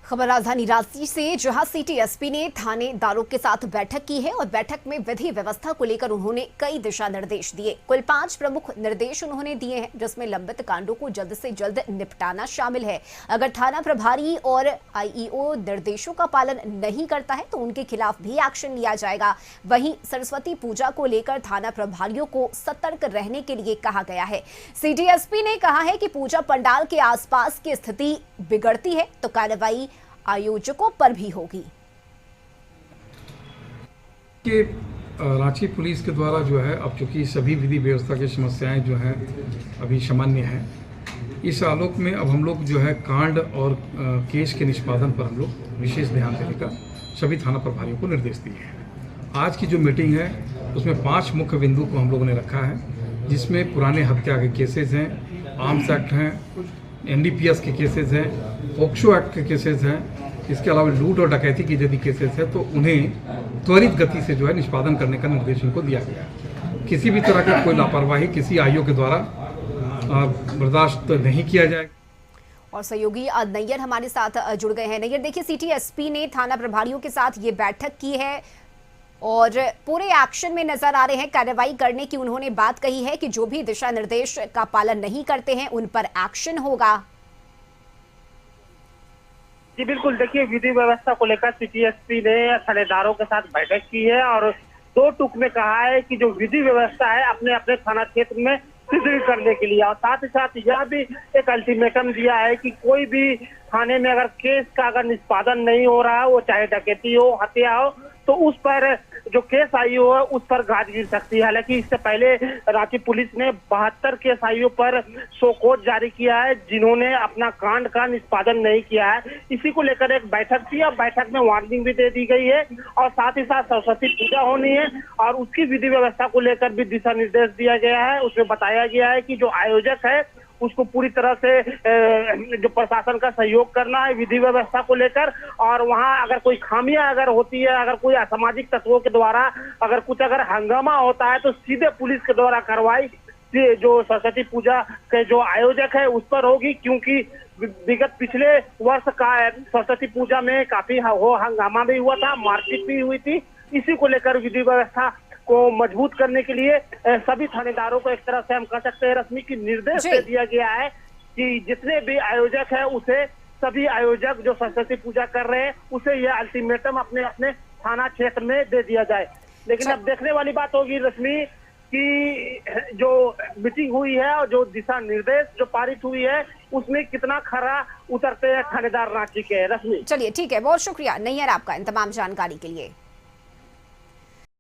खबर राजधानी रांची से, जहां सिटी एसपी ने थानेदारों के साथ बैठक की है और बैठक में विधि व्यवस्था को लेकर उन्होंने कई दिशा निर्देश दिए। कुल 5 प्रमुख निर्देश उन्होंने दिए हैं, जिसमें लंबित कांडों को जल्द से जल्द निपटाना शामिल है। अगर थाना प्रभारी और आईईओ निर्देशों का पालन नहीं करता है तो उनके खिलाफ भी एक्शन लिया जाएगा। वहीं सरस्वती पूजा को लेकर थाना प्रभारियों को सतर्क रहने के लिए कहा गया है। सिटी एसपी ने कहा है कि पूजा पंडाल के आसपास की स्थिति बिगड़ती है तो कार्रवाई आयोजकों पर भी होगी। कि रांची पुलिस के द्वारा जो है, अब चूंकि सभी विधि व्यवस्था की समस्याएं जो हैं अभी सामान्य हैं, इस आलोक में अब हम लोग जो है कांड और केस के निष्पादन पर हम लोग विशेष ध्यान देने का सभी थाना प्रभारियों को निर्देश दिए हैं। आज की जो मीटिंग है उसमें 5 मुख्य बिंदु को हम लोगों ने रखा है, जिसमें पुराने हत्या के केसेस हैं, आर्म्स एक्ट हैं, एनडीपीएस के केसेस हैं, पॉक्सो एक्ट के केसेस हैं, इसके अलावा लूट और डकैती की यदि केसेस है तो उन्हें त्वरित गति से जो है निष्पादन करने का निर्देश उनको दिया गया है। किसी भी तरह का कोई लापरवाही किसी आयोग के द्वारा बर्दाश्त नहीं किया जाए। और सहयोगी नैयर हमारे साथ जुड़ गए हैं। नैयर, देखिए, सिटी एसपी ने थाना प्रभारियों के साथ ये बैठक की है और पूरे एक्शन में नजर आ रहे हैं, कार्रवाई करने की उन्होंने बात कही है कि जो भी दिशा निर्देश का पालन नहीं करते हैं उन पर एक्शन होगा। जी बिल्कुल, देखिए, विधि व्यवस्था को लेकर सिटी एसपी ने थानेदारों के साथ बैठक की है और 2 टूक में कहा है कि जो विधि व्यवस्था है अपने अपने थाना क्षेत्र में सुदृढ़ करने के लिए, और साथ ही साथ यह भी एक अल्टीमेटम दिया है कि कोई भी थाने में अगर केस का अगर निष्पादन नहीं हो रहा है, वो चाहे डकैती हो, हत्या हो, तो उस पर जो केस आई हो है उस पर गाज गिर सकती है। हालांकि इससे पहले रांची पुलिस ने 72 केस आईओ पर शो कॉज जारी किया है जिन्होंने अपना कांड का निष्पादन नहीं किया है। इसी को लेकर एक बैठक थी और बैठक में वार्निंग भी दे दी गई है और साथ ही साथ सरस्वती पूजा होनी है और उसकी विधि व्यवस्था को लेकर भी दिशा निर्देश दिया गया है। उसमें बताया गया है कि जो आयोजक है उसको पूरी तरह से जो प्रशासन का सहयोग करना है विधि व्यवस्था को लेकर, और वहां अगर कोई खामियां अगर होती है, अगर कोई असामाजिक तत्वों के द्वारा अगर हंगामा होता है तो सीधे पुलिस के द्वारा कार्रवाई जो सरस्वती पूजा के जो आयोजक है उस पर होगी, क्योंकि विगत पिछले वर्ष का सरस्वती पूजा में काफी हंगामा भी हुआ था, मारपीट भी हुई थी। इसी को लेकर विधि व्यवस्था को मजबूत करने के लिए सभी थानेदारों को एक तरह से हम कह सकते हैं रश्मि की निर्देश दे दिया गया है कि जितने भी आयोजक है उसे सभी आयोजक जो सरस्वती पूजा कर रहे हैं उसे यह अल्टीमेटम अपने अपने थाना क्षेत्र में दे दिया जाए। लेकिन अब देखने वाली बात होगी रश्मि कि जो मीटिंग हुई है और जो दिशा निर्देश जो पारित हुई है उसमें कितना खरा उतरते हैं थानेदार रांची के। रश्मि, चलिए, ठीक है, बहुत शुक्रिया नैयर आपका इन तमाम जानकारी के लिए।